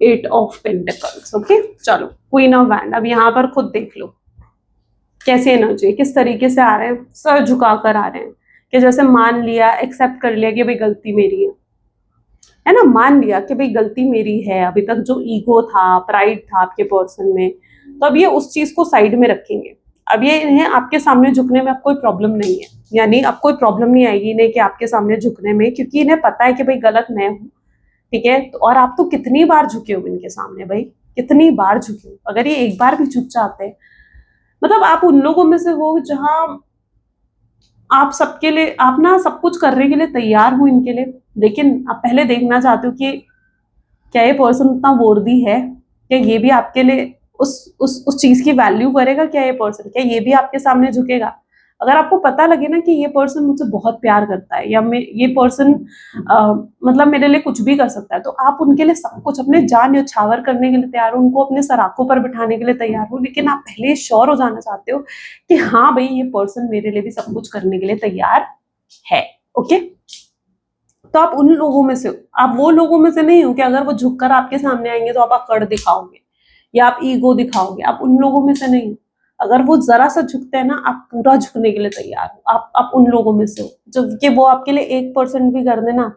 8 of Pentacles. ओके, चलो क्वीन ऑफ वैंड। अब यहाँ पर खुद देख लो कैसी एनर्जी, किस तरीके से आ रहे हैं, सर झुका कर आ रहे हैं, कि जैसे मान लिया, एक्सेप्ट कर लिया कि भाई गलती मेरी है ना, मान लिया कि भाई गलती मेरी है। अभी तक जो ईगो था, प्राइड था आपके पर्सन में, तो अब ये उस चीज को साइड में रखेंगे। अब ये इन्हें आपके सामने झुकने में अब कोई प्रॉब्लम नहीं है, यानी अब कोई प्रॉब्लम नहीं आएगी इन्हें कि आपके सामने झुकने में, क्योंकि इन्हें पता है कि भाई गलत मैं हूँ, ठीक है। तो और आप तो कितनी बार झुके हो इनके सामने भाई, कितनी बार झुके हो। अगर ये एक बार भी झुक जाते हैं, मतलब आप उन लोगों में से हो जहां आप सबके लिए, आप ना सब कुछ करने के लिए तैयार हो इनके लिए, लेकिन आप पहले देखना चाहते हो कि क्या ये पर्सन उतना वर्दी है, क्या ये भी आपके लिए उस चीज की वैल्यू करेगा, क्या ये पर्सन, क्या ये भी आपके सामने झुकेगा। अगर आपको पता लगे ना कि ये पर्सन मुझसे बहुत प्यार करता है, या मैं ये पर्सन मतलब मेरे लिए कुछ भी कर सकता है, तो आप उनके लिए सब कुछ, अपने जान न्यौछावर करने के लिए तैयार हो, उनको अपने सराखों पर बिठाने के लिए तैयार हो, लेकिन आप पहले श्योर हो जाना चाहते हो कि हाँ भाई ये पर्सन मेरे लिए भी सब कुछ करने के लिए तैयार है। ओके, तो आप उन लोगों में से हो, आप वो लोगों में से नहीं हो कि अगर वो झुककर आपके सामने आएंगे तो आप अकड़ दिखाओगे या आप ईगो दिखाओगे। आप उन लोगों में से नहीं हो। अगर वो जरा सा झुकते हैं ना, आप पूरा झुकने के लिए तैयार हो। आप उन लोगों में से हो जब कि वो आपके लिए 1% भी कर देना,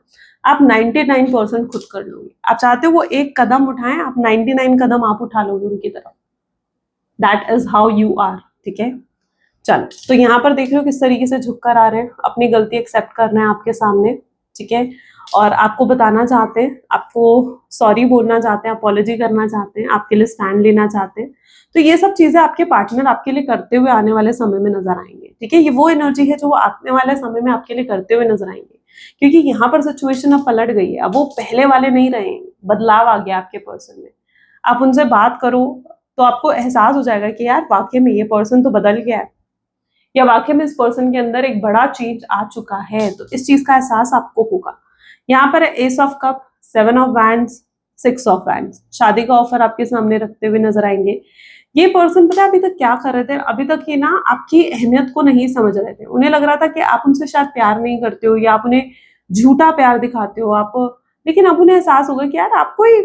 आप 99% खुद कर लोगे। आप चाहते हो वो एक कदम उठाएं, आप 99 कदम आप उठा लोगे उनकी तरफ। That is how you are, ठीक है। चलो, तो यहाँ पर देख रहे हो किस तरीके से झुक कर आ रहे हैं, अपनी गलती एक्सेप्ट करना है आपके सामने, ठीक है, और आपको बताना चाहते हैं, आपको सॉरी बोलना चाहते हैं, अपॉलॉजी करना चाहते हैं, आपके लिए स्टैंड लेना चाहते हैं। तो ये सब चीजें आपके पार्टनर आपके लिए करते हुए आने वाले समय में नजर आएंगे, ठीक है। ये वो एनर्जी है जो वो आने वाले समय में आपके लिए करते हुए नजर आएंगे, क्योंकि यहाँ पर सिचुएशन अब पलट गई है। अब वो पहले वाले नहीं रहे, बदलाव आ गया आपके पर्सन में। आप उनसे बात करो तो आपको एहसास हो जाएगा कि यार वाकई में ये पर्सन तो बदल गया है, या वाकई में इस पर्सन के अंदर एक बड़ा चेंज आ चुका है। तो इस चीज का एहसास आपको होगा। यहाँ पर S of cup, 7 of wands, 6 of wands. शादी का ऑफर आपके सामने रखते हुए नजर आएंगे। ये पर्सन पता है अभी तक क्या कर रहे थे, अभी तक ये ना आपकी अहमियत को नहीं समझ रहे थे। उन्हें लग रहा था कि आप उनसे शायद प्यार नहीं करते हो, या आप उन्हें झूठा प्यार दिखाते हो आप, लेकिन अब उन्हें एहसास होगा कि यार आप कोई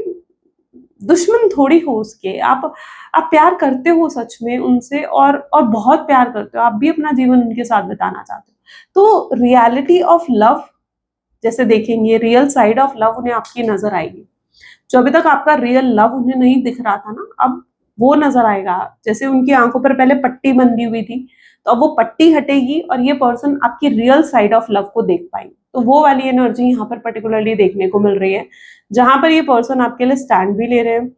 दुश्मन थोड़ी हो उसके, आप प्यार करते हो सच में उनसे, और बहुत प्यार करते हो, आप भी अपना जीवन उनके साथ बिताना चाहते हो। तो रियलिटी ऑफ लव जैसे देखेंगे, रियल साइड ऑफ लव उन्हें आपकी नजर आएगी। जो अभी तक आपका रियल लव उन्हें नहीं दिख रहा था ना, अब वो नजर आएगा। जैसे उनकी आंखों पर पहले पट्टी बंधी हुई थी, तो अब वो पट्टी हटेगी और ये पर्सन आपकी रियल साइड ऑफ लव को देख पाएंगे। तो वो वाली एनर्जी यहाँ पर पर्टिकुलरली देखने को मिल रही है, जहां पर ये पर्सन आपके लिए स्टैंड भी ले रहे हैं,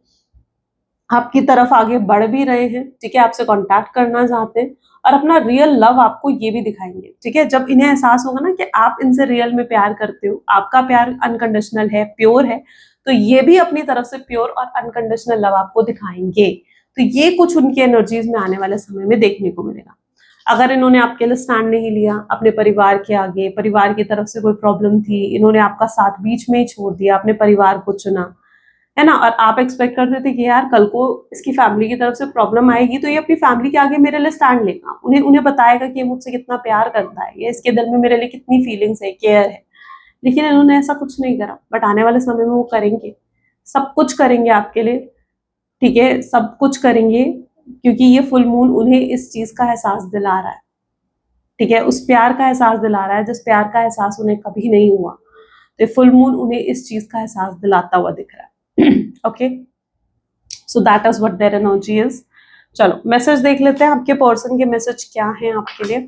आपकी तरफ आगे बढ़ भी रहे हैं, ठीक है, आपसे कांटेक्ट करना चाहते हैं और अपना रियल लव आपको ये भी दिखाएंगे, ठीक है। जब इन्हें एहसास होगा ना कि आप इनसे रियल में प्यार करते हो, आपका प्यार अनकंडीशनल है, प्योर है, तो ये भी अपनी तरफ से प्योर और अनकंडीशनल लव आपको दिखाएंगे। तो ये कुछ उनकी एनर्जीज में आने वाले समय में देखने को मिलेगा। अगर इन्होंने आपके लिए स्टैंड नहीं लिया अपने परिवार के आगे, परिवार की तरफ से कोई प्रॉब्लम थी, इन्होंने आपका साथ बीच में ही छोड़ दिया, अपने परिवार को चुना, है ना, और आप एक्सपेक्ट करते थे कि यार कल को इसकी फैमिली की तरफ से प्रॉब्लम आएगी तो ये अपनी फैमिली के आगे मेरे लिए स्टैंड लेगा, उन्हें उन्हें बताएगा कि ये मुझसे कितना प्यार करता है, ये इसके दिल में मेरे लिए कितनी फीलिंग्स है, केयर है। लेकिन इन्होंने ऐसा कुछ नहीं करा, बट आने वाले समय में वो करेंगे, सब कुछ करेंगे आपके लिए, ठीक है, सब कुछ करेंगे, क्योंकि ये फुल मून उन्हें इस चीज का एहसास दिला रहा है, ठीक है, उस प्यार का एहसास दिला रहा है जिस प्यार का एहसास उन्हें कभी नहीं हुआ। तो फुल मून उन्हें इस चीज का एहसास दिलाता हुआ दिख रहा है। Okay, so that is what their energy is. चलो मैसेज देख लेते हैं, आपके पर्सन के मैसेज क्या हैं आपके लिए।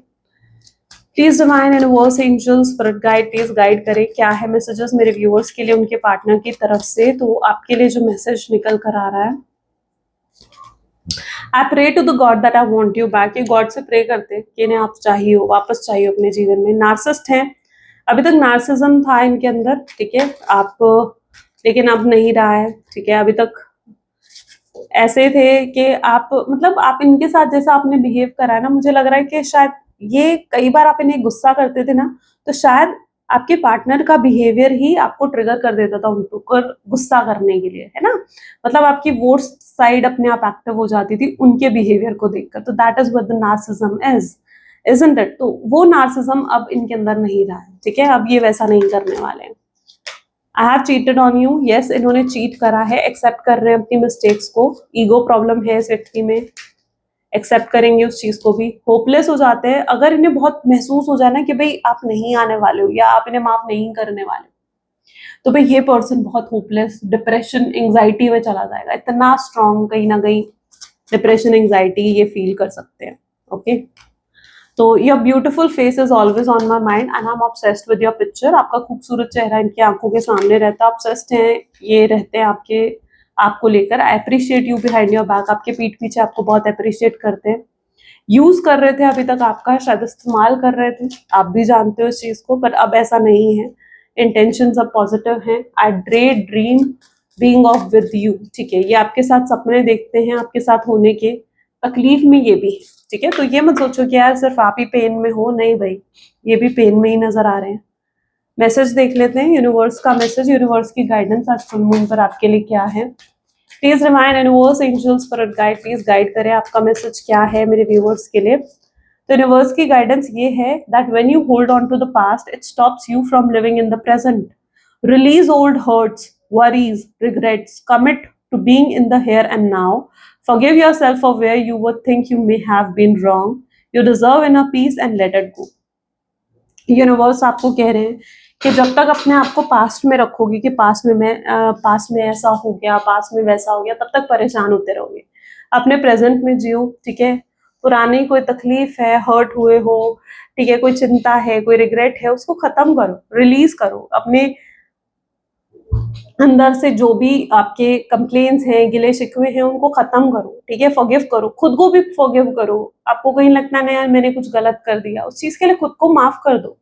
Please divine universe angels spirit guide, please guide करें, क्या है मैसेजेस मेरे व्यूअर्स के लिए उनके पार्टनर की तरफ से। तो आपके लिए जो मैसेज निकल कर आ रहा है, I pray to the god that I want you back, ये गॉड से प्रे करते हैं कि इन्हें आप चाहिए हो, वापस चाहिए अपने जीवन में। नार्सिसिस्ट हैं, अभी तक नार्सिज्म था इनके अंदर, ठीक है, आप लेकिन अब नहीं रहा है, ठीक है, अभी तक ऐसे थे कि आप मतलब आप इनके साथ जैसा आपने बिहेव करा है ना, मुझे लग रहा है कि शायद ये कई बार आप इन्हें गुस्सा करते थे ना, तो शायद आपके पार्टनर का बिहेवियर ही आपको ट्रिगर कर देता था उनको गुस्सा करने के लिए, है ना, मतलब आपकी वर्स्ट साइड अपने आप एक्टिव हो जाती थी उनके बिहेवियर को देखकर। तो that is what the narcissism is, isn't it. तो वो नार्सिज्म अब इनके अंदर नहीं रहा है, ठीक है, अब ये वैसा नहीं करने वाले हैं। I have cheated on you, yes इन्होंने चीट करा है, एक्सेप्ट कर रहे हैं अपनी मिस्टेक्स को, ईगो प्रॉब्लम है इस व्यक्ति में, एक्सेप्ट करेंगे उस चीज को भी। होपलेस हो जाते हैं अगर इन्हें बहुत महसूस हो जाए ना कि भाई आप नहीं आने वाले हो या आप इन्हें माफ नहीं करने वाले हो, तो भाई ये पर्सन बहुत होपलेस, डिप्रेशन एंग्जाइटी में चला जाएगा, इतना स्ट्रॉन्ग, कहीं ना कहीं डिप्रेशन एंग्जाइटी ये फील कर सकते हैं। ओके, तो your beautiful face is always on my mind and I am obsessed with your picture, आपका खूबसूरत चेहरा इनकी आंखों के सामने रहता है, ऑब्सेस्ड हैं ये, रहते हैं आपको लेकर। I appreciate you behind your back, आपके पीठ पीछे आपको बहुत अप्रिशिएट करते हैं। यूज कर रहे थे अभी तक आपका, शायद इस्तेमाल कर रहे थे, आप भी जानते हो इस चीज को, पर अब ऐसा नहीं है, इंटेंशन सब पॉजिटिव हैं। आई dream being of with you, ठीक है, ये आपके साथ सपने देखते हैं आपके साथ होने के, तकलीफ में ये भी है, ठीक है। तो ये मत सोचो कि यार सिर्फ आप ही पेन में हो, नहीं भाई, ये भी पेन में ही नजर आ रहे हैं। मैसेज देख लेते हैं यूनिवर्स का मैसेज, यूनिवर्स की गाइडेंस आज फुल मून पर आपके लिए क्या है। Please remind universe angels spirit guide, please guide करें, आपका मैसेज क्या है मेरे व्यूअर्स के लिए। तो यूनिवर्स की गाइडेंस ये है that when you hold on to the past it stops you from living in the present, release old hurts, worries, regrets, commit to being in the here and now, forgive yourself for where you would think you may have been wrong, you deserve inner peace and let it go। Universe आपको कह रहे हैं कि जब तक अपने आप को पास्ट में रखोगे कि पास्ट में ऐसा हो गया, पास्ट में वैसा हो गया, तब तक परेशान होते रहोगे। अपने प्रेजेंट में जियो, ठीक है, पुरानी कोई तकलीफ है, हर्ट हुए हो, ठीक है, कोई चिंता है, कोई रिग्रेट है, उसको खत्म करो, रिलीज करो, अपने अंदर से जो भी आपके कंप्लेन्स हैं, गिले शिकवे हैं, उनको खत्म करो, ठीक है, फॉरगिव करो, खुद को भी फॉरगिव करो। आपको कहीं लगता है ना यार मैंने कुछ गलत कर दिया, उस चीज के लिए खुद को माफ कर दो,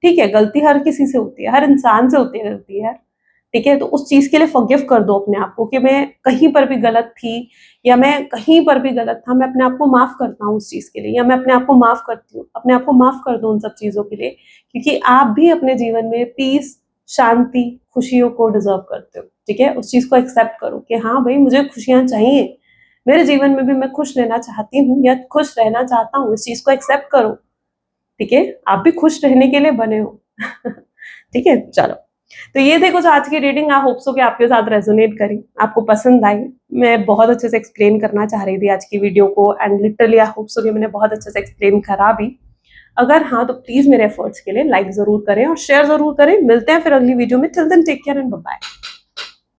ठीक है, गलती हर किसी से होती है, हर इंसान से होती है गलती यार, ठीक है, तो उस चीज के लिए फॉरगिव कर दो अपने आप को कि मैं कहीं पर भी गलत थी या मैं कहीं पर भी गलत था, मैं अपने आप को माफ करता हूँ उस चीज के लिए, या मैं अपने आप को माफ करती हूँ, अपने आप को माफ कर दो उन सब चीजों के लिए, क्योंकि आप भी अपने जीवन में पीस, शांति, खुशियों को डिजर्व करते हो, ठीक है। उस चीज को एक्सेप्ट करो कि हाँ भाई मुझे खुशियां चाहिए, मेरे जीवन में भी मैं खुश रहना चाहती हूँ या खुश रहना चाहता हूँ, इस चीज को एक्सेप्ट करो, ठीक है, आप भी खुश रहने के लिए बने हो। ठीक है, चलो, तो ये थे कुछ आज की रीडिंग, आई होप सो कि आपके साथ रेजोनेट करी, आपको पसंद आई। मैं बहुत अच्छे से एक्सप्लेन करना चाह रही थी आज की वीडियो को and literally I hope so कि मैंने बहुत अच्छे से एक्सप्लेन करा भी। अगर हाँ तो प्लीज मेरे एफर्ट्स के लिए लाइक जरूर करें और शेयर जरूर करें। मिलते हैं फिर अगली वीडियो में, till then take care and bye bye.